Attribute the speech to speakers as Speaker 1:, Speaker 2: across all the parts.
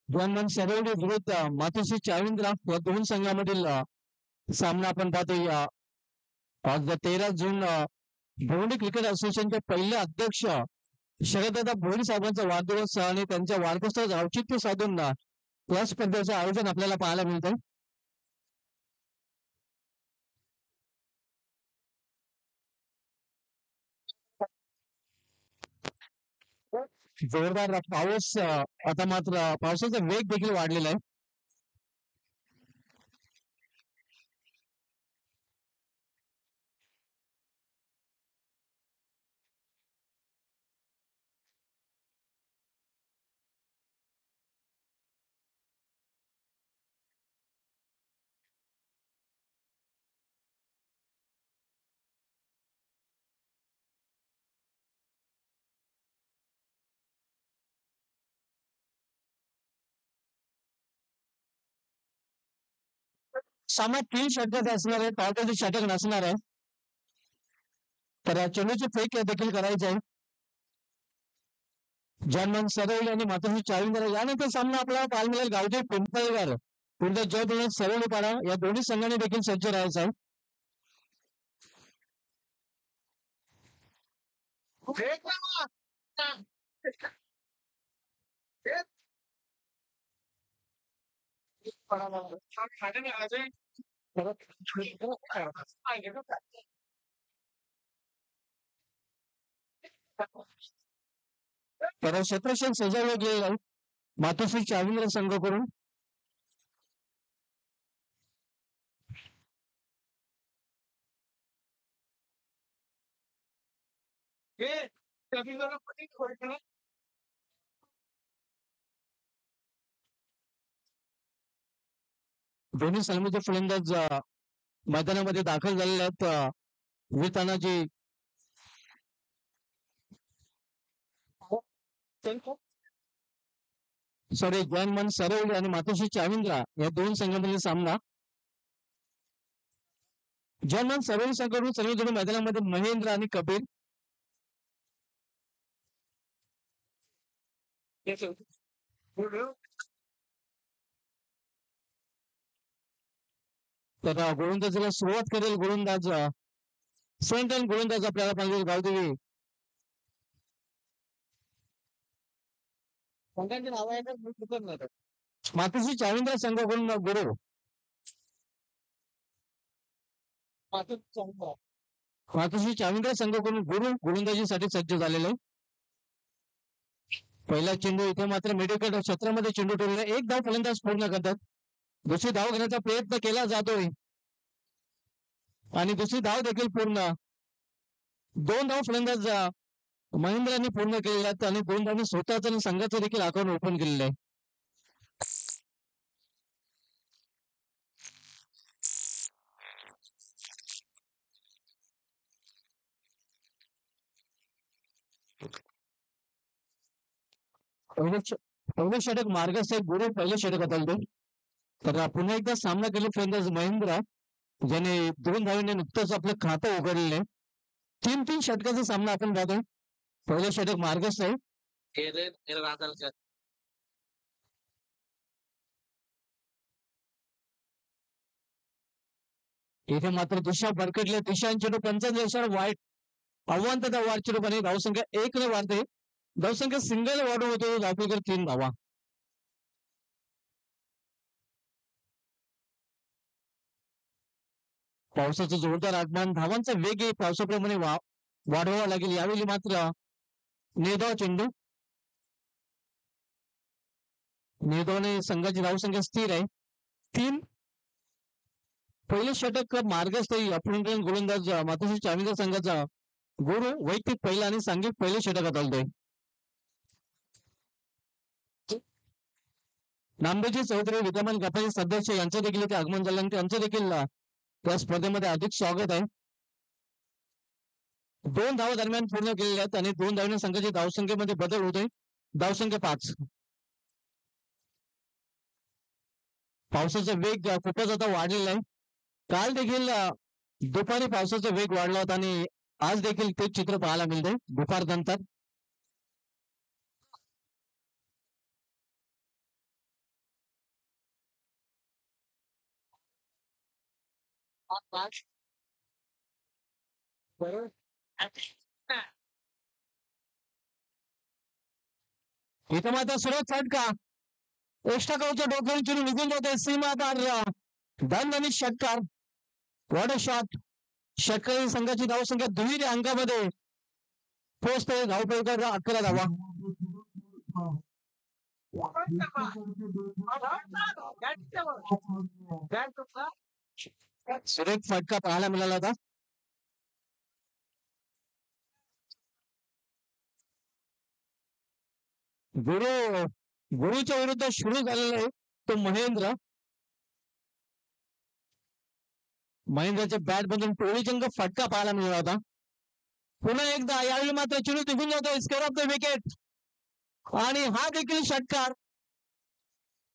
Speaker 1: जुवानमान सरवडे विरुद्ध मातोश्री चाविंद्रा या दोन संघामधील सामना आपण पाहतो. या आज 13 जून भिवंडी क्रिकेट असोसिएशनचे पहिले अध्यक्ष शरददादा भोईर साहेबांचा वाढदिवस आणि त्यांच्या वाढदिवसाचं औचित्य साधून या स्पर्धेचं आयोजन आपल्याला पाहायला मिळतं. जोरदार पाऊस आता मात्र पावसाचा वेग देखील वाढलेला आहे. सामना 3 षटक असणार आहे, पावसाचे षटक नसणार आहे. तर चेंडूची फेक देखील करायची आहे. जनमन सरवली आणि मातोश्री चाविंद्रा यानंतर सामना आपल्याला पाहायला मिळेल गावठी पिंपळगार विरुद्ध जय सरवली पाडा या दोन्ही संघांनी देखील सज्ज राहायचं आहे. तर क्षेत्रक्षण सजवलं गेलेलं आहे मातोश्री चाविंद्रा संघ करून. दोन्ही सलामीचे फलंदाज मैदानामध्ये दाखल झालेले आहेत. वितानाजी सॉरी जनमन सरवली आणि मातोश्री चाविंद्रा या दोन संघांमधील सामना. जनमन सरवली संघाकडून सर्व दोन्ही मैदानामध्ये महेंद्र आणि कपिल. तर गोलंदाजीला सुरुवात करेल गोलंदाज सेंट्रल गोलंदाज आपल्याला पाहिजे गावदेवी. मातोश्री चाविंद्रा संघाकडून गुरु. मातोश्री चाविंद्रा संघाकडून गुरु गोलंदाजीसाठी सज्ज झालेले आहे. पहिला चेंडू इथे मात्र मिडविकेट क्षेत्रामध्ये चेंडू ठेवलेला. एक धाव फलंदाज पूर्ण करतात. दुसरी धाव घेण्याचा प्रयत्न केला जातोय आणि दुसरी धाव देखील पूर्ण. 2 धाव फलंदाज महेंद्रांनी पूर्ण केलेले आहेत आणि 2 धावांनी स्वतःच आणि संघाचं देखील अकाउंट ओपन केलेलं आहे. पहिले षटक मार्गस्थ गुरु पहिले षटक होता. तर पुन्हा एकदा सामना केला फलंदाज महेंद्र ज्याने 2 धावांनी नुकतंच आपलं खातं उघडलेलं आहे. 3 षटकाचा सामना आपण पाहतोय. पहिलं षटक मार्गस्थ आहे. इथे मात्र दिशा भरकटले. दिशा चेंडू 55 वाईट आव्हान त्या वाढ चेंडूपणे धावसंख्या 1 ने वाढते. धावसंख्या सिंगल वाढून होतो. धावफलक 3 धावा. पावसाचं जोरदार आगमन. धावांचा वेग पावसाप्रमाणे वाढवावा लागेल. यावेळी मात्र निर्धाव चेंडू. निर्धावने संघाची धावसंख्या स्थिर आहे 3. पहिले षटक मार्गस्थ आपण गोलंदाज मातोश्री चाविंद्रा संघाचा गुरु वैयक्तिक पहिला आणि सांघिक पहिले षटकात आलतोय. नामदेवजी चौधरी विद्यमान गटाचे सदस्य यांचं देखील इथे आगमन झालं आणि त्यांचं देखील त्या स्पर्धेमध्ये अधिक स्वागत आहे. 2 धावा दरम्यान पूर्ण केलेल्या आहेत आणि 2 धावांनी संघाची धावसंख्येमध्ये बदल होतोय. धावसंख्या 5. पावसाचा वेग खूपच आता वाढलेला आहे. काल देखील दुपारी पावसाचा वेग वाढला होता आणि आज देखील तेच चित्र पाहायला मिळतंय दुपारनंतर. इथं मात्र सुरत फटका एक्स्ट्रा कवच्या डोक्यावरून चिरून निघून जाते सीमा पार दंड आणि षटकार वॉट अ शॉट षटकारी संघाची धावसंख्या दुहेरी अंकामध्ये पोहोचते धावपैकी 11 धावा सुरेख फटका पाहायला मिळाला होता गुरुच्या विरुद्ध सुरू झालेला आहे तो महेंद्राच्या बॅट मधून टोळीजंग फटका पाहायला मिळाला होता पुन्हा एकदा यावेळी मात्र चिरू निघून जातो स्कोर ऑफ द विकेट आणि हा देखील षटकार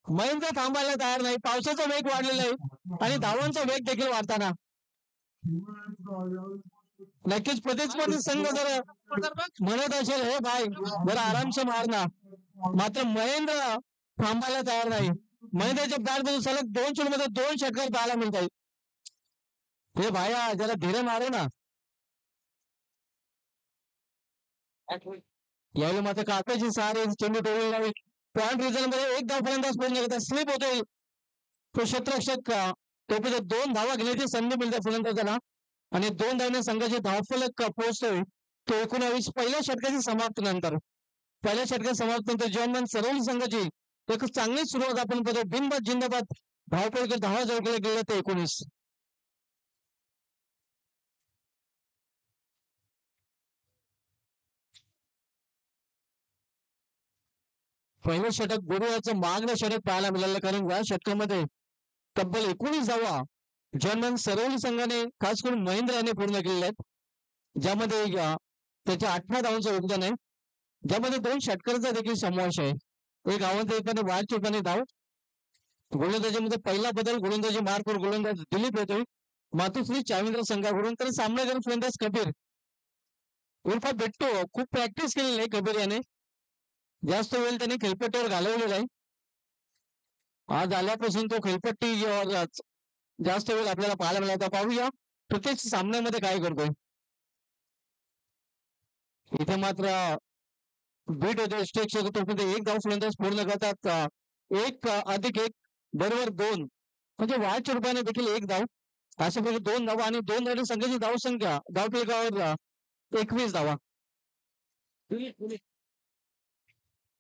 Speaker 1: महेंद्र थांबायला तयार नाही पावसाचा वेग वाढलेला आहे आणि धावांचा वेग देखील वाढताना नक्कीच प्रतिस्पर्धी संघ जर म्हणत असेल हे भाई जरा आरामसे मारना मात्र महेंद्र थांबायला तयार नाही महेंद्रच्या बॅट मधून सलग 2 चेंडूमध्ये 2 षटकार पाहायला मिळत आहेत हे भाया जरा धीरे मारे ना यावेळी मात्र काकाची सारे चेंडू टोळी नाही पॉइंट रिझल्ट मध्ये एक धाव फलंदाज पोहोचला होता स्लिप होते तो क्षेत्ररक्षक टोपीच्या 2 धावा घेण्याची संधी मिळते फलंदाजाला आणि 2 धावने संघाचे धावफलक पोहोचतोय तो 19 पहिल्या षटकाची समाप्तीनंतर पहिल्या षटकात समाप्तीनंतर जर्मन सरवली संघाची एक चांगली सुरुवात आपण बघतो बिनबाद जिंदाबाद धावपैकी धावा जोडले गेले ते 19 पहिलं षटक गुरुवारचं मागणं षटक पाहायला मिळालं कारण या षटकामध्ये तब्बल 19 धावा जर्मन सरवली संघाने खास करून महेंद्र याने पूर्ण केलेले आहेत ज्यामध्ये त्याच्या 18 धावांचं योगदान आहे ज्यामध्ये 2 षटकारांचा देखील समावेश आहे एक आव्हान एकाने वाद चुकाने धाव गोलंदाजीमध्ये पहिला बदल गोलंदाजी मार्कवर गोलंदाज दिलीप येतोय मातुश्री चाविंद्र संघाकडून तर सामनावीर फलंदाज कबीर उर्फा भेटतो खूप प्रॅक्टिस केलेली आहे कबीर याने जास्त वेळ त्याने खेळपट्टीवर घालवलेला आहे आज आल्यापासून तो खेळपट्टी जास्त वेळ आपल्याला पाहायला मिळाला पाहूया प्रत्येक सामन्यामध्ये काय करतोय इथे मात्र बीट होते स्टेक्स तोपर्यंत एक धाव फलंदाज पूर्ण करतात 1+1 बरोबर 2 म्हणजे वाढच्या रुपयाने देखील एक धाव अशा प्रकारे 2 धावा आणि 2 धावने संघाची धावसंख्या धावफलकावर 21 धावा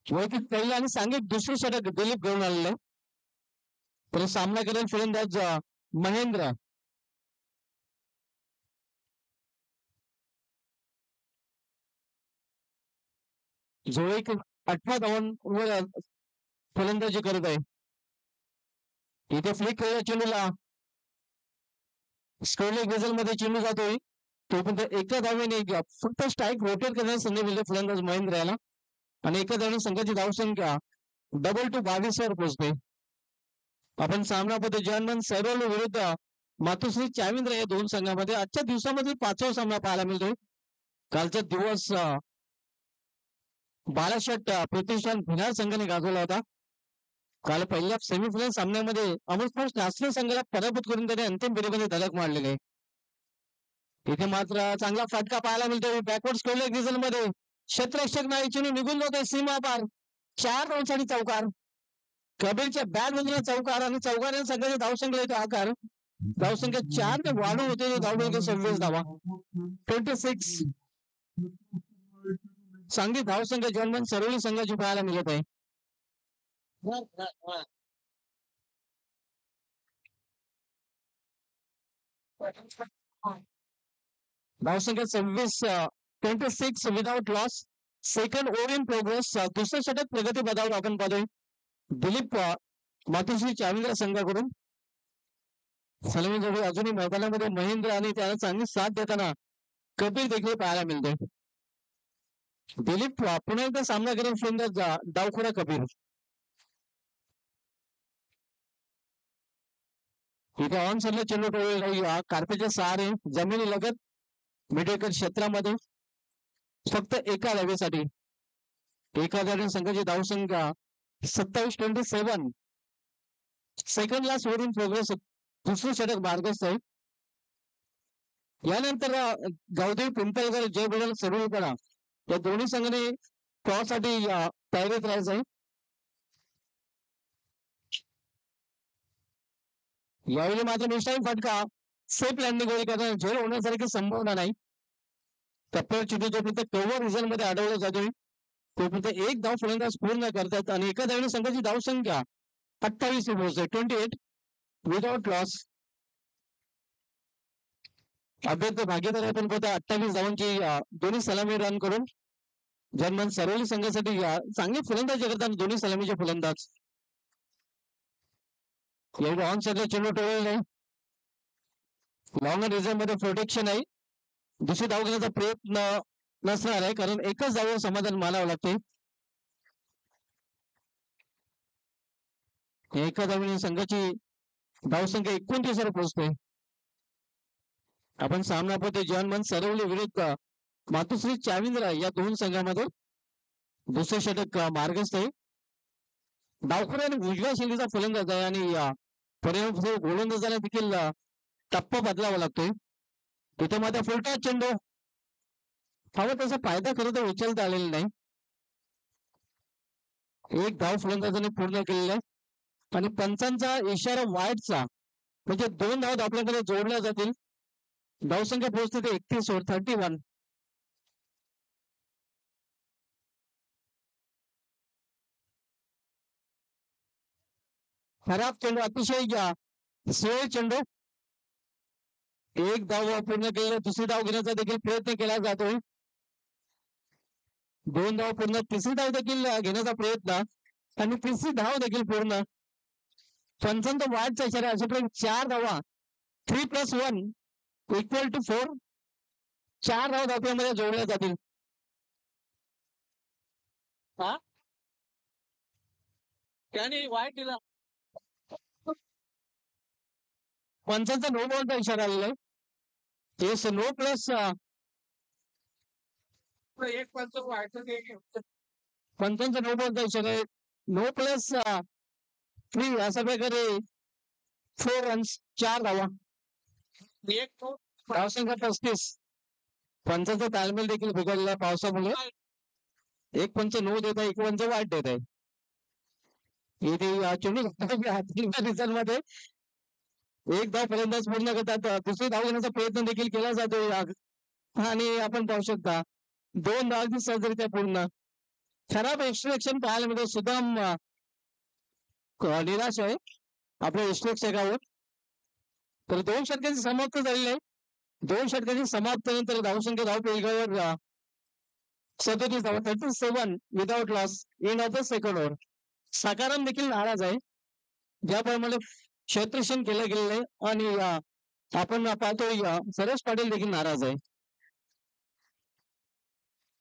Speaker 1: वैयक्तिक पहिलं आणि सांघिक दुसरे षटक दिलीप घेऊन आलेले तर सामना करेल फलंदाज महेंद्र जो एक 18 धावांवर फलंदाजी करत आहे इथे फ्लिक केलेल्या चेंडूला स्कोरलेग वेझल मध्ये चेंडू जातोय तोपर्यंत एका धावेने फक्त स्ट्राईक रोटेट करण्याची संधी मिळते फलंदाज महेंद्र याला आणि एका धावेने संघाची धावसंख्या डबल टू 22 वर पोहोचते आपण सामना पद्धती जर्मन सैरोल विरुद्ध मातुश्री चाविंद्र या 2 संघामध्ये आजच्या दिवसामध्ये 5वा सामना पाहायला मिळतोय कालचा दिवस 12 षट प्रतिष्ठान भिनार संघाने गाजवला होता काल पहिल्या सेमीफायनल सामन्यामध्ये अमृतसर नॅशनल संघाला पराभूत करून त्याने अंतिम फेरीमध्ये धडक मारलेली आहे इथे मात्र चांगला फटका पाहायला मिळतोय बॅकवर्ड स्कोरलेग रिझल्ट मध्ये क्षेत्ररक्षक नाही चेंडू निघून जातोय सीमा पार 4 रनसाठी चौकार कबीरच्या बॅट मधून चौकार आणि चौकाराने संघाच्या धावसंख्या येतो आकार धावसंख्या 4 ने वाढून होते धावसंख्या 26 धावा 26 चांगली धावसंख्या जर्मन सरवली संघाची पाहायला मिळत आहे धावसंख्या 26 without loss second over in progress दुसऱ्या षटक प्रगती पदावर आपण पाहतोय दिलीप मातुश्री चाविंद्र संघाकडून सलमीजवळ अजूनही मैदानामध्ये महेंद्र आणि त्याला चांगली साथ देताना कबीर देखील पाहायला मिळतोय दिलीप पुन्हा एकदा सामना करेल फलंदाज डावखोरा कबीर इथे ऑन सरला चेंडू टोळलेला कार्पेटच्या सहारे जमिनी लगत मिडेकर क्षेत्रामध्ये फक्त एका धावेसाठी एका धावेने संघाची धावसंख्या 27-27 सेकंडला सोडून प्रोग्रेस दुसरं षटक मार्गस्थ आहे यानंतर गावदेवी पिंपळकर जय बुडाल सरुळपणा या दोन्ही संघाने टॉससाठी तयारीत राहायचं आहे. यावेळी मात्र निशाई फटका सेफ लँडिंग होईल कारण झेल होण्यासारखी संभावना नाही. टप्प्यावर चिठ्ठी जोपर्यंत कव्हर रिझल्ट मध्ये आढळला जातोय तोपर्यंत एक धाव फलंदाज पूर्ण करतात आणि एका धावेने संघाची धावसंख्या 28 पोहोचते 28 विदाउट लॉस. अभ्यर्थ भागीदार आपण पोहोचता 28 धावांची दोन्ही सलामी रन करून जर्मन सरोली संघासाठी चांगली फलंदाजी करतात दोन्ही सलामीचे फलंदाज. एवढं ऑन साईडला चेंडू टोळलेला नाही. लॉंग रिझर्व मध्ये प्रोटेक्शन आहे. दुसरी धाव घेण्याचा प्रयत्न नसणार आहे कारण एकच धावेवर समाधान मानावं लागते. एका धावेने संघाची धावसंख्या 29 वर पोहोचते. आपण सामना पाहतोय जर्मन सरवली विरुद्ध मातुश्री चाविंद्रा या दोन संघामध्ये दुसरे षटक मार्गस्थ आहे. डावखुर आणि उजव्या शैलीचा फलंदाज आहे आणि परिणाम गोलंदाजाला देखील टप्पा बदलावा लागतोय. तिथे मात्र फुलटा चेंडू हवा तसा फायदा खरं तर उचलता आलेला नाही. एक धाव फलंदाजाने पूर्ण केलेला आहे आणि पंचांचा इशारा वाईटचा म्हणजे 2 धाव आपल्याकडे जोडल्या जातील. धावसंख्या पोहोचते ते 31 वर 31. खराब चेंडू अतिशय स्लो चेंडू. एक धाव पूर्ण केलेला दुसरी धाव घेण्याचा देखील प्रयत्न केला जातोय. 2 धाव पूर्ण तिसरी धाव देखील घेण्याचा प्रयत्न आणि तिसरी धाव देखील पूर्ण. पंचांचा वाईटचा इशारा अशापर्यंत 4 धावा 3+1 इक्वल टू 4. 4 धाव धावप्यामध्ये जोडल्या जातील. त्याने वाईट दिला. पंचांचा नो बॉलचा इशारा आलेला आहे. येस नो प्लस एक पंच पंचांचा नो बॉलचा इशारा आहे. नो प्लस 3 अशा प्रकारे 4 रन्स 4 धावा. एक धावसंख्या 35. पंचांचा ताळमेळ देखील बिघडलेला पावसामुळे. एक पंच नो देत आहे एक पंच वाईट देत आहे. इथे चेंडू मध्ये एक धाव फलंदाज पूर्ण करतात. दुसरी धाव घेण्याचा प्रयत्न देखील केला जातोय आणि आपण पाहू शकता 2 धावांची सहजरित्या पूर्ण. खराब एक्स्ट्रेक्शन पाहायला मिळतो. सुदाम निराश आहे आपल्या एक्स्ट्रेक्शकावर. तर 2 षटकांची समाप्त झालेली आहे. 2 षटकांची समाप्तीनंतर धावसंख्या धावपेगावर 37 धावा 37 without loss in of the second over. सकाराम देखील नाराज आहे ज्याप्रमाणे क्षेत्ररक्षण केलं गेलेलं आहे आणि आपण पाहतोय सरेश पाटील देखील नाराज आहे.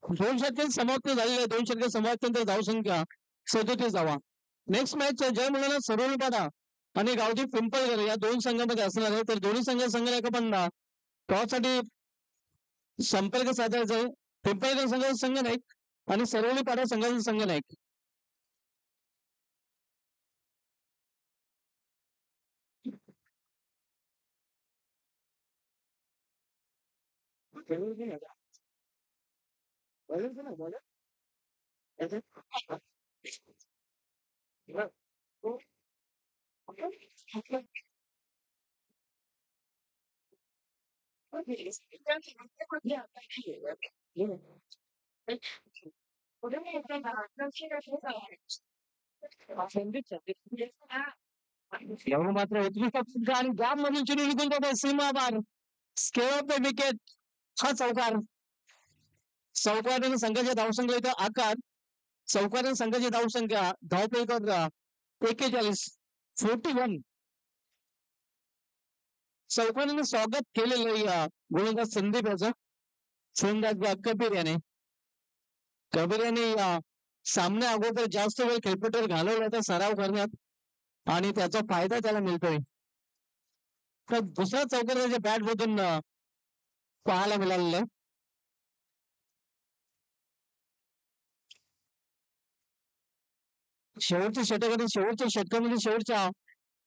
Speaker 1: 2 षटके समाप्त झालेले आहे. 2 षटके समाप्तीनंतर धावसंख्या 37 धावा. नेक्स्ट मॅच जय मुलांना सरोलीपाडा आणि गावठी पिंपळकर या 2 संघामध्ये असणार आहे. तर दोन्ही संघाला आपण टॉससाठी संपर्क साधायचा आहे. पिंपळकर संघाचा संघ नाईक आणि सरोलीपाडा संघाचा संघ नाईक. एवढं मात्र उत्कृष्ट आणि जाम मधून चेंडू निघून जातो सीमाबार. स्केल ऑफ द विकेट हा चौकार. चौकाराने संघाच्या धावसंख्येचा आकार. चौकाराने संघाची धावसंख्या धावपेकर 41 41. चौकाराने स्वागत केलेलं गोलंदाज संदीप याचं. फलंदाज कबीर याने सामन्या अगोदर जास्त वेळ खेळपट्टीवर घालवल्याचा सराव करण्यात आणि त्याचा फायदा त्याला मिळतोय. तर दुसऱ्या चौकाराच्या बॅट मधून पाहायला मिळालेलं आहे. शेवटच्या षटक आणि शेवटच्या षटकामध्ये शेवटच्या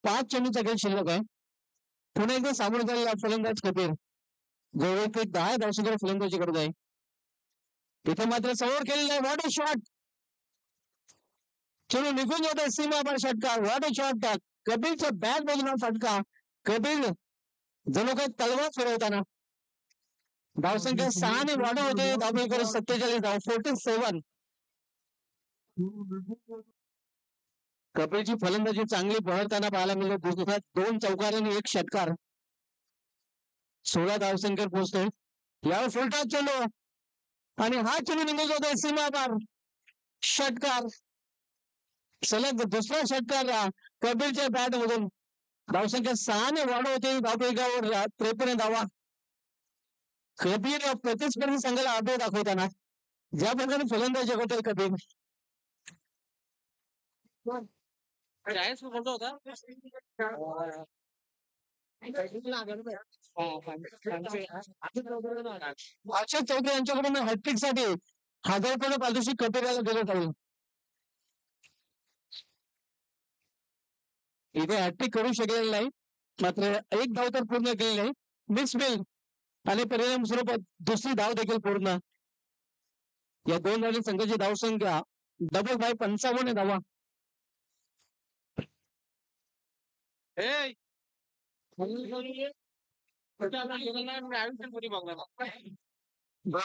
Speaker 1: 5 चेंडूचा खेळ शिल्लक आहे. पुन्हा एकदा सामोरं झालेला फलंदाज कबीर. जवळ एक 10 धावसंख्येला फलंदाजी करत आहे. इथे मात्र समोर केलेला आहे. What a shot. चलो निघून जात आहे सीमापार षटकार. What a shot. कपिलच्या बॅट मधून फटका. कपिल जणू काही तलवार फिरवताना. धावसंख्या 6 ने वाढ होते. धावेकर 47 धाव. 47. कपिलची फलंदाजी चांगली बहरताना पाहायला मिळते. दुसऱ्या 2 चौकार आणि 1 षटकार. 16 धावसंख्येवर पोहोचतोय. यावर फुलटा चलो आणि हा चलो निघून जातोय सीमापार. षटकार. सलग दुसरा षटकार कपिलच्या बॅट मधून. धावसंख्या 6 ने वाढ होते. धावफलकावर 53 धावा. कबीर प्रतिस्पर्धी संघाला आदर दाखवताना ज्या प्रकारे फलंदाजी करतोय कबीर. अक्षय चौधरी यांच्याकडून हॅट्रिक साठी 1000 रुपये पारितोषिक कबीरला दिलं जाईल. इथे हॅट्रिक करू शकलेलं नाही, मात्र एक धाव तर पूर्ण केलेली नाही. मिक्स बिल आणि परिणाम स्वरूपात दुसरी धाव देखील पूर्ण. या 2 धावली संघाची धावसंख्या डबल बाय 55 धावा.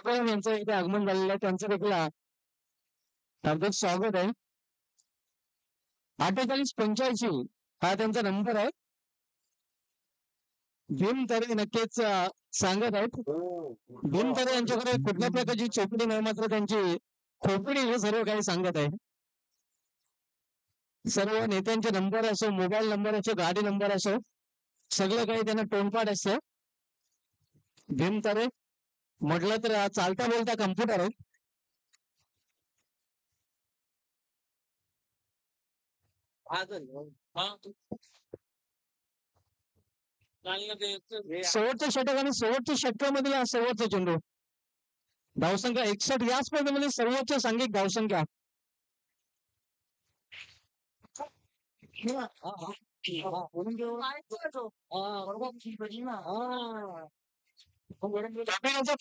Speaker 1: यांचं इथे आगमन झालेलं आहे. त्यांचं देखील हार्दिक स्वागत आहे. 4885 हा त्यांचा नंबर आहे. भीम तरे नक्कीच सांगत आहेत. भीम तरे यांच्याकडे कुठल्या प्रकारची चोपडी नाही, मात्र त्यांची खोपडी हे सर्व काही सांगत आहे. सर्व नेत्यांचे नंबर असो, मोबाईल नंबर असो, गाडी नंबर असो, सगळं काही त्यांना तोंडपाठ असतं. भीम तरे म्हटलं तर चालता बोलता कम्प्युटर आहे. शेवटच्या षटक आणि शेवटच्या षटकामधील शेवटचा चेंडू. धावसंख्या 61 या स्पर्धेमध्ये सर्वोच्च सांघिक धावसंख्या.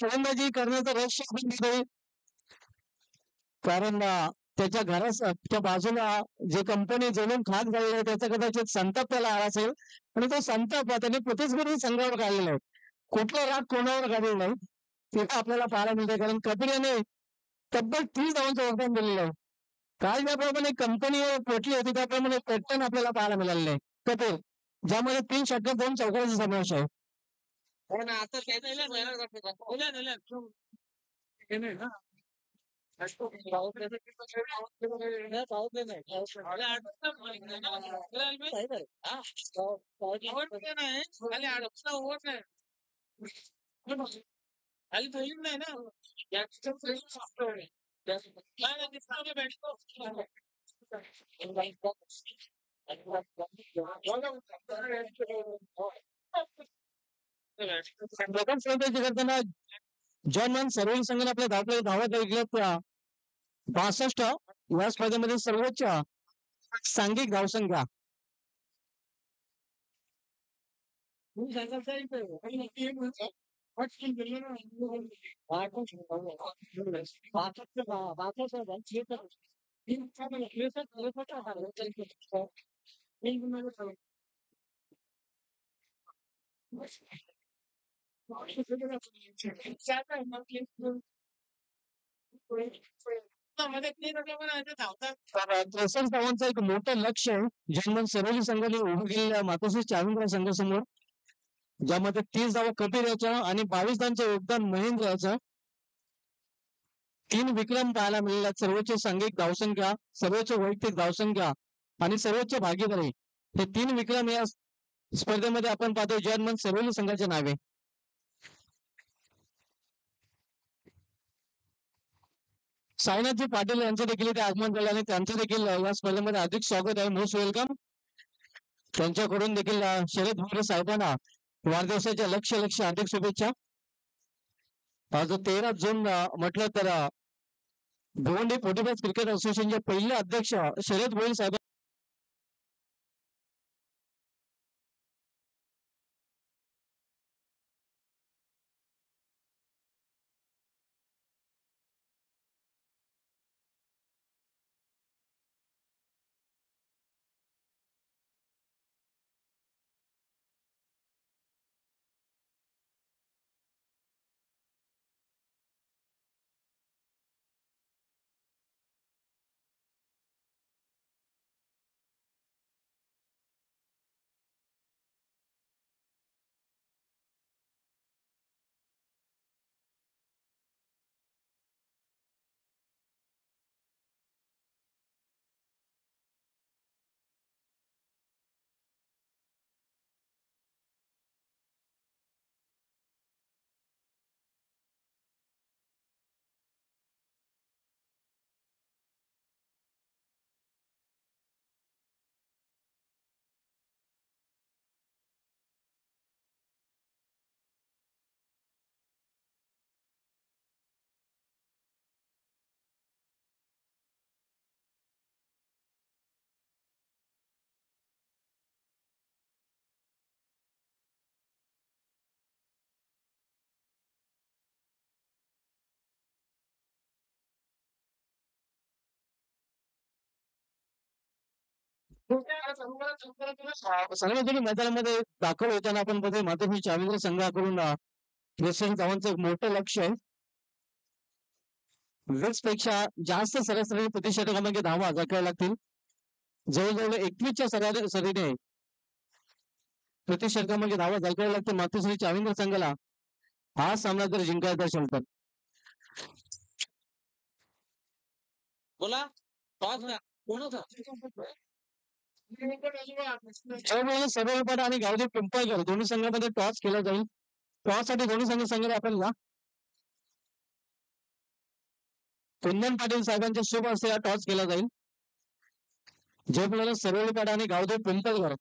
Speaker 1: फलंदाजी करण्याचं रहस्य कारण त्याच्या घराच्या बाजूला जे कंपनी जणून खात झालेलं आहे त्याचा कदाचित संताप त्याला आला असेल आणि तो संताप त्याने प्रतिस्पर्धी संघावर काढलेला आहे. कुठला राग कोणावर काढलेला नाही ते आपल्याला पाहायला मिळते. कारण कपिल याने तब्बल 30 धावांचं योगदान दिलेलं आहे. काल ज्याप्रमाणे कंपनी पोटली होती त्याप्रमाणे पॅटर्न आपल्याला पाहायला मिळालेलं आहे. कपिल ज्यामध्ये 3 षटकार 2 चौकारांचा समावेश आहे. करताना जॉन सर्व संघाने आपल्या धावा जिंकल्या. 62 या स्पर्धेमध्ये सर्वोच्च सांघिक धावसंख्या. धावांचं एक मोठं लक्ष आहे जनमन सरोली संघाने उभं केलेल्या मातोश्री चाविंद्र संघासमोर, ज्यामध्ये 30 धावा कपिल याच्या आणि 22 धावांचं योगदान महेंद्र याचं. 3 विक्रम पाहायला मिळाला. सर्वोच्च सांघिक धावसंख्या, सर्वोच्च वैयक्तिक धावसंख्या आणि सर्वोच्च भागीदारी हे 3 विक्रम या स्पर्धेमध्ये आपण पाहतो जनमन सरोली संघाच्या नावे. साईनाथजी पाटील यांचं देखील इथे आगमन झालं आणि त्यांचं देखील या स्पर्धेमध्ये अधिक स्वागत आहे. Most welcome. त्यांच्याकडून देखील शरद भोरे साहेबांना वाढदिवसाच्या लक्ष हार्दिक शुभेच्छा. आज 13 जून म्हटलं तर भिवंडी 45 क्रिकेट असोसिएशनचे पहिले अध्यक्ष शरद भोरे साहेब सर्वजणी मैदानामध्ये दाखल होताना आपण बघतो मात्र चाविंद्र संघाकडून यशवंत चव्हाणचं एक मोठं लक्ष आहे. 20 पेक्षा जास्त सरासरी प्रतिषेधकामध्ये धावा जकायला लागतील. जवळजवळ 21च्या सरीने प्रतिषेधकामध्ये धावा जकायला लागतील मातोश्री चाविंद्र संघाला हा सामना जर जिंकायचा असेल तर. बोला सर्वपट आणि गावदेव पिंपळकर दोन्ही संघामध्ये टॉस केला जाईल. टॉस साठी दोन्ही संघाला आपल्याला कुंदन पाटील साहेबांच्या शुभ हस्ते टॉस केला जाईल. जे आपल्याला सर्वपट आणि गावदेव पिंपळकर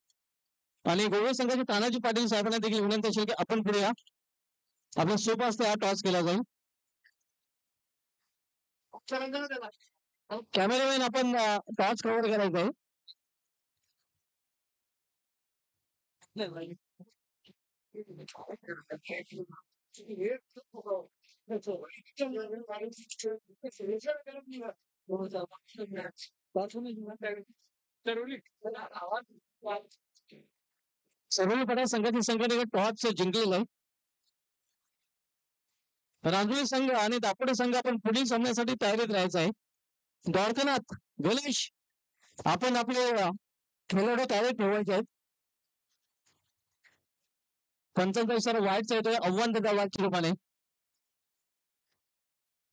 Speaker 1: आणि गोवा संघाचे तानाजी पाटील साहेबांना देखील विनंती असेल की आपण पुढे या. आपल्या शुभ हस्ते हा टॉस केला जाईल. कॅमेरामॅन आपण टॉस कव्हर करायचा आहे. सर्वपट संघाची संघटने टॉस जिंकलेला आहे. रांजोळी संघ आणि दापोडे संघ आपण पुढील सामन्यासाठी तयारीत राहायचं आहे. द्वारकानाथ गणेश आपण आपले खेळाडू तयारीत ठेवायचे आहेत. पंचांचा इशारा वाईटचा येतोय आव्हान देता वाईटच्या रूपाने.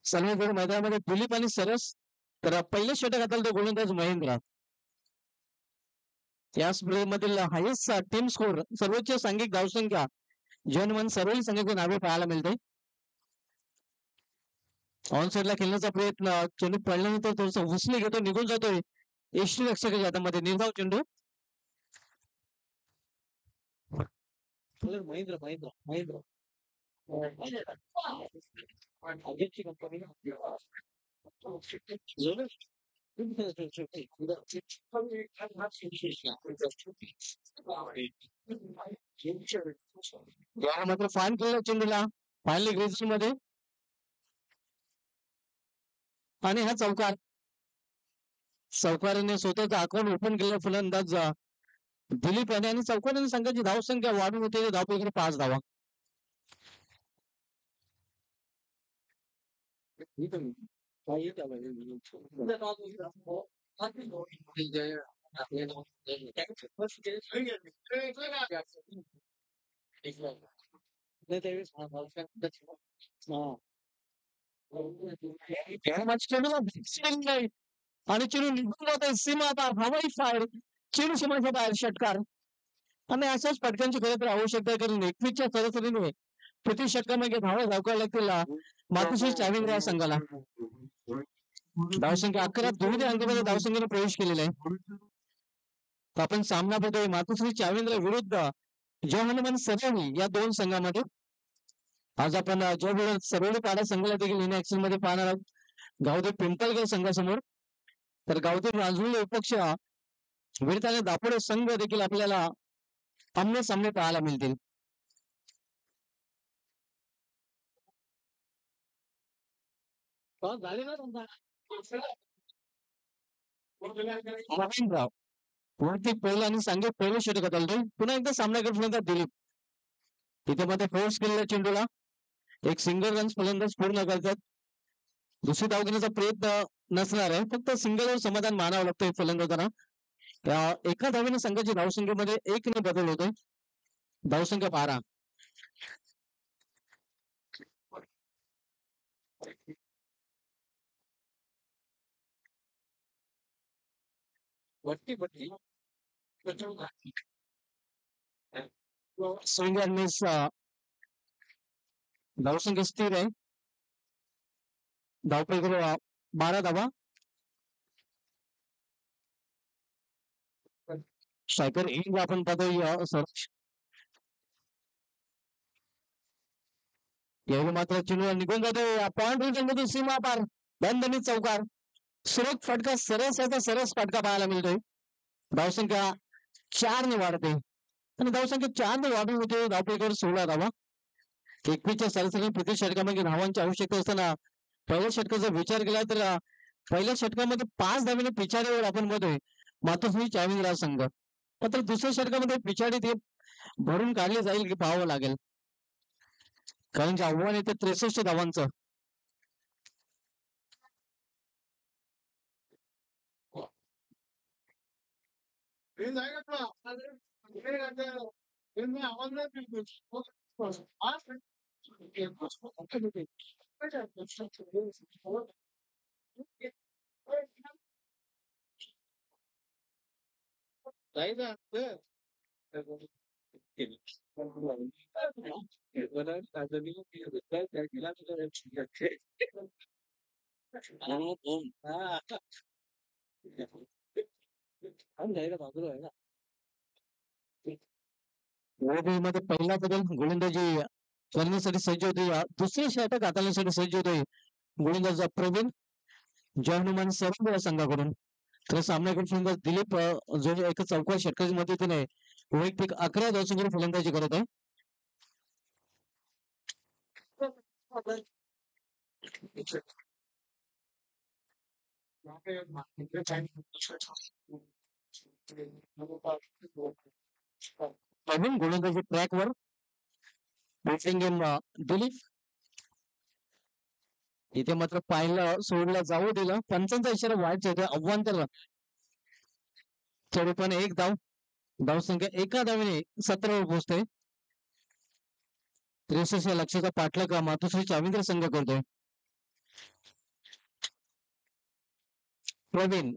Speaker 1: सर्व मैदानामध्ये दिलीप आणि सरस तर पहिल्या षटक हाताला तो गोलंदाज महेंद्र. या स्पर्धेमधील हायेस्ट टीम स्कोर सर्वोच्च सांघिक धावसंख्या जनमन सर्वही संघाचे नावे पाहायला मिळते. ऑन साईडला खेळण्याचा प्रयत्न चेंडू पडल्यानंतर थोडस उसली घेतो निघून जातोय यष्टी रक्षकाच्या हातामध्ये. निर्धाव चेंडू महेंद्र महेंद्र महेंद्र कंपनी मात्र फाईन केलेला चेंडूला फायनली ग्रेझिंग मध्ये आणि हा चौकाराने स्वतःचा अकाउंट ओपन केलेला फलंदाज दिलीप याने आणि चौकाराने संघाची धावसंख्या वाढून होते धावपैकी 5 धावा. आणि चेंडू निघून जात आहे सीमा हवाई फायर चेंडू सीमाच्या बाहेर षटकार. आणि अशाच फटक्यांची खरं तर आवश्यकता करून 21च्या सरासरीने प्रति षटकामध्ये धावा धावकायला लागतील मातोश्री चाविंद्र संघाला. धावसंख्या 11 दोन्ही अंकामध्ये धावसंख्येने प्रवेश केलेला आहे. आपण सामना बघतोय मातोश्री चाविंद्र विरुद्ध जय हनुमान सरोनी या दोन संघामध्ये. आज आपण जय सरोनी पाडा संघाला देखील इन ऍक्शन मध्ये पाहणार आहोत. गावदेव पिंपळकर संघासमोर तर गावदेव रांजोळी उपक्ष विरुद्ध दापोडे संघ देखील आपल्याला आमने सामने पाहायला मिळतील. महेंद्र वरती पहिला आणि सांगे पहिलं षटक होतं. पुन्हा एकदा सामना करण्याचा दिलीप तिथे मध्ये फोर्स केलेला चेंडूला एक सिंगल रन फलंदाज पूर्ण करतात. दुसरी धाव घेण्याचा प्रयत्न नसणार आहे. फक्त सिंगलवर समाधान मानावं लागतंय फलंदाजांना. एका धावेने संघाची धावसंख्येमध्ये 1 ने बदल होतोय. धावसंख्या 12. स्विंग अँड मिस धावसंख्या स्थिर आहे. धावपैकी 12 धावा. स्ट्रायकर इन आपण पाहतोय सर्च यावेळी मात्र चेंडू निघून जातोय पॉइंट रिटर्न सीमा पार बंदनी चौकार. सुरत फटका सरस फटका पाहायला मिळतोय. धावसंख्या 4 ने वाढते आणि धावसंख्या 4 ने वाढून होते धावपैकीवर 16 धावा. 21च्या सरासरी प्रति षटकामध्ये धावांची आवश्यकता असताना पहिल्या षटकाचा विचार केला तर पहिल्या षटकामध्ये 5 धावेने पिछाडीवर आपण बघतोय मातोश्री चाळीसगाव संघ. मात्र दुसऱ्या षटकामध्ये पिछाडी ते भरून काढले जाईल की पाहावं लागेल, कारण की आव्हान येते 63 धावांचं. मध्ये पहिला बदल गोलंदाजी करण्यासाठी सज्ज होते. दुसरे षटक हाताळण्यासाठी सज्ज होते गोलंदाज प्रवीण जय हनुमान सर्व या संघाकडून. तर सामन्याकडून दिलीप जो एका चौकार षटकाच्या मदतीने वैयक्तिक 11 धावांसोबत फलंदाजी करत आहे. प्रवीण गोलंदाजी ट्रॅकवर बॅटिंग दिलीप इथे मात्र पाहिलं सोडला जाऊ दिलं. पंचांचा इशारा व्हायचा होता. आव्हान त्याला पण एक धावसंख्या एका धावेने 17 वर पोहोचते. 63 या लक्षाचा पाठलाग मातोश्री चाविंद्र संघ करतोय. प्रवीण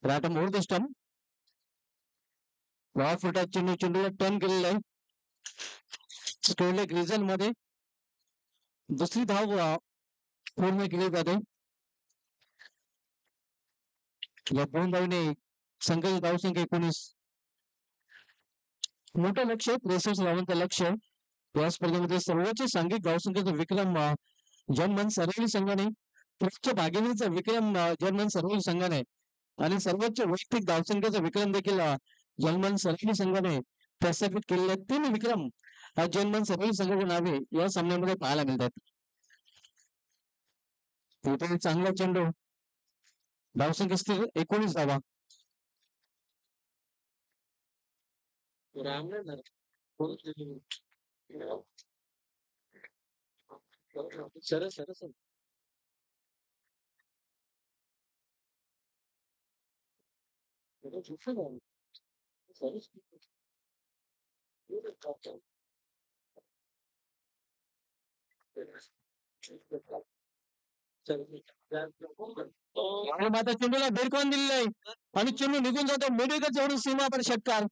Speaker 1: राटा मोर द स्टंप. 10 फुटात चेंडूला टर्न केलेला आहे. स्टोलेक रिझन मध्ये दुसरी धाव पूर्ण केली जाते. या 2 धावने संघाची धावसंख्या 19. मोठं लक्ष 63 धावांचं लक्ष. या स्पर्धेमध्ये सर्वोच्च सांघिक धावसंख्येचा विक्रम जर्मन सरळी संघाने, पुढच्या भागीदारीचा विक्रम जर्मन सरळी संघाने आणि सर्वोच्च वैयक्तिक धावसंख्येचा विक्रम देखील जर्मन सरळी संघाने प्रस्थापित केलेले 3 विक्रम जर्मन सरळी संघाच्या नावे या सामन्यामध्ये पाहायला मिळतात. चांगला चेंडू, धावसंख्या स्थिर 19 धावा. सरस सरस माता चेंडूला भिरकावून दिलेलं आहे आणि चेंडू निघून जातो. मेडिकल जवळून सीमा पर षटकार.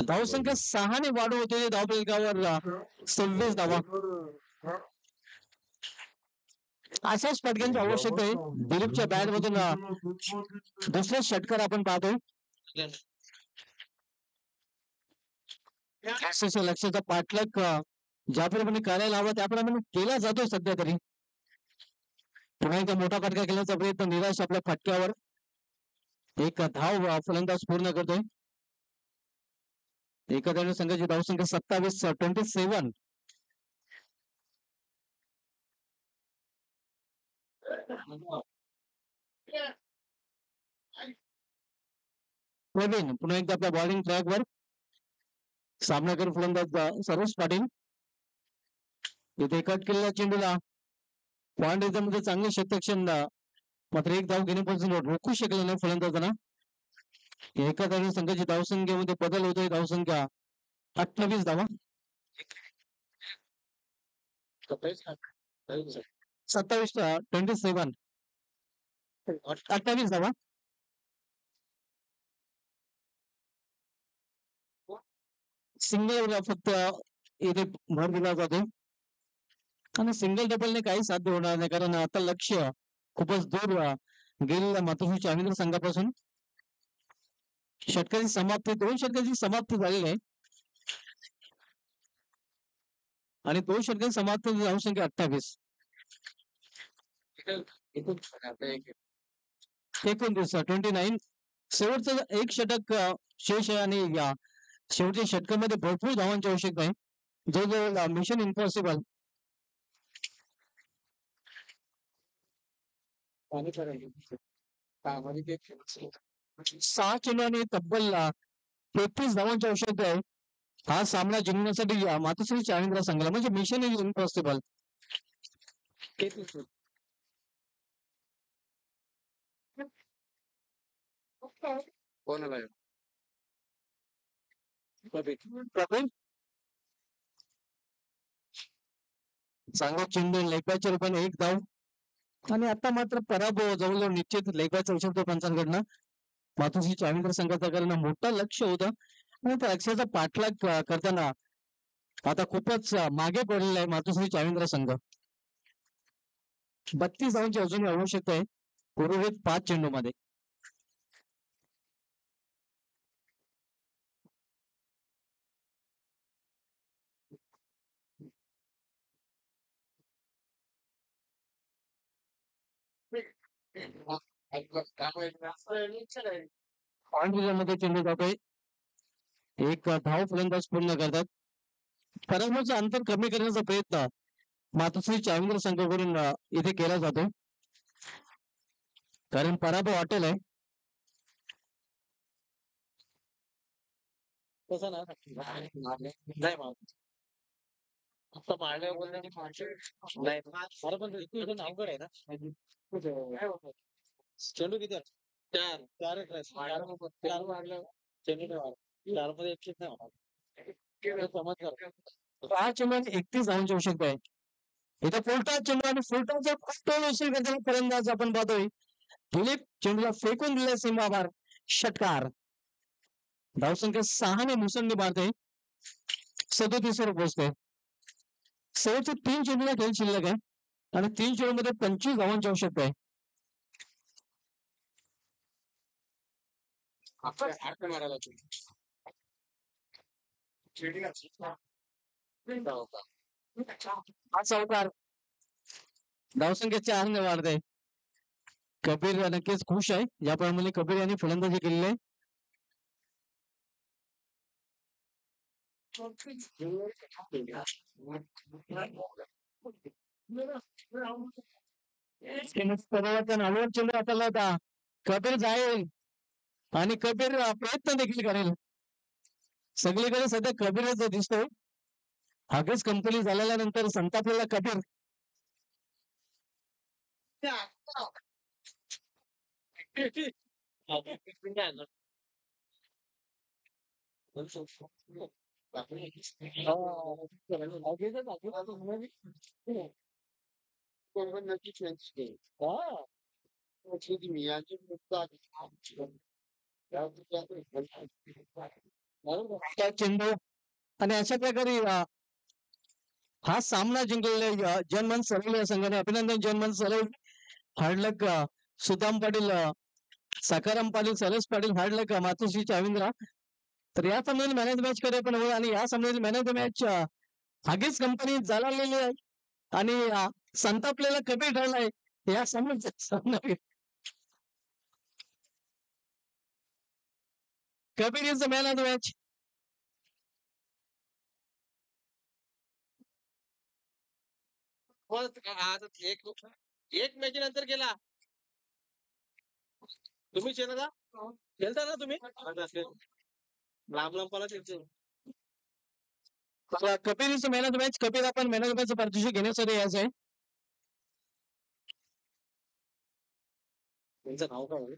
Speaker 1: धावसंख्या 6 ने वाढू होते धावफलकावर 26 धावा. अशाच फटक्यांची आवश्यकता आहे. दिलीपच्या बॅट मधून दुसरा षटकार आपण पाहतो. लक्षाचा पाठलाग ज्याप्रमाणे करायला हवा त्याप्रमाणे केला जातो सध्या तरी. पुन्हा एकदा मोठा फटका केल्याचा प्रयत्न निराश आपल्या फटक्यावर. एक धाव फलंदाज पूर्ण करतोय. एका संघाची धावसंख्या 27. प्रवीण पुन्हा एकदा आपल्या बॉलिंग ट्रॅकवर. सामनाकर फलंदाज सरोज पाटील. इथे कट केलेल्या चेंडूला पॉइंट मध्ये चांगले शतक्षण, मात्र एक धाव घेण्यापासून रोखू शकले नाही फलंदाजांना. एका संघाची धावसंख्येमध्ये बदल होतोय. धावसंख्या 28 धावा. 27 28 धावा. सिंगल फक्त इथे भर दिला जातो आणि सिंगल डबलने काही साध्य होणार नाही, कारण आता लक्ष खूपच दूर गेलेल्या मातोश्री चाविंद्र संघापासून. षटकाची समाप्ती 2 षटकाची समाप्ती झालेली आहे आणि 2 षटकाची समाप्ती धावसंख्या 28. 29. शेवटचं एक षटक शेष आहे आणि या शेवटच्या षटकामध्ये भरपूर धावांची आवश्यकता आहे. जवळजवळ मिशन इम्पॉसिबल. 6 चेंडू आणि तब्बल 33 धावांची आवश्यकता आहे हा सामना जिंकण्यासाठी मातोश्री चाळींद्र संघाला म्हणजे मिशन इज इम्पॉसिबल. प्रवीण चांगला चेंडू लेखाच्या रूपाने एक धाव आणि आता मात्र पराभव जवळजवळ निश्चित लेखाचा औषध पंचांकडनं मातोश्री चाळींद्र संघाचा करणं मोठं लक्ष होतं आणि त्या लक्ष्याचा पाठलाग करताना आता खूपच मागे पडलेला आहे मातोश्री चाळींद्र संघ. 32 धावांची अजूनही आवश्यकता आहे उर्वरित 5 चेंडू मध्ये. मध्ये चेंडू जातोय एक धाव फलंदाज पूर्ण करतात. पराभवाचं अंतर कमी करण्याचा प्रयत्न मातोश्री चाळींद्र संघाकडून इथे केला जातो कारण पराभव वाटेल आहे. तसं नाही आता मारल्यावर नाही मला पण अवघड आहे ना. चेंडू किती चार चार चार मारलं चेंडू चार मध्ये एकशेच नाही चमत्कार. 6 चेंडू आणि 31 धावांची आवश्यकता आहे. इथं फुलटा चेंडू आणि फुलटाचा टोल उशीर करताना फलंदाज आपण पाहतोय दिलीप चेंडूला फेकून दिले सीमाभार षटकार. धावसंख्या 6 ने मुसंडी मारते 37 वर पोहोचते. शेवटचे 3 चेंडूला खेळ शिल्लक आहे आणि 3 चेंडू मध्ये 25 धावांची आवश्यकता आहे. हा चौकार धावसंख्या 4 ने वाढते. कबीर नक्कीच खुश आहे याप्रमाणे कबीर यांनी फलंदाजी केलेली आहे. चेंडू हाताला होता कबीर जाईल आणि कबीर प्रयत्न देखील करेल. सगळीकडे सध्या कबीरच दिसतो. हागेच कंपनी झालेल्या नंतर संतापलेला कबीर चेंडू आणि अशा प्रकारे हा सामना जिंकलेला जनमन सरवले या संघाने अभिनंदन जनमन सरवले. हार्डलक सुदाम पाटील सकाराम पाटील सलस पाटील हार्डलक मातोश्री चाळींद्र. तर या सामन्यात मॅन ऑफ द मॅच कडे पण होईल आणि या सामन्यात मॅन ऑफ द मॅच हागीच कंपनी झालेली आहे आणि संतापलेला कबीर ठरलाय या सामन्यात. Kabir is the man of the match. एक मॅच नंतर गेला तुम्ही खेळता ना तुम्ही लांब लांब पळा Kapil is man of the match. Kapil आपण मॅन ऑफ द मॅच पारितोषिक घेण्यासाठी यायचं आहे. त्यांचं नाव काय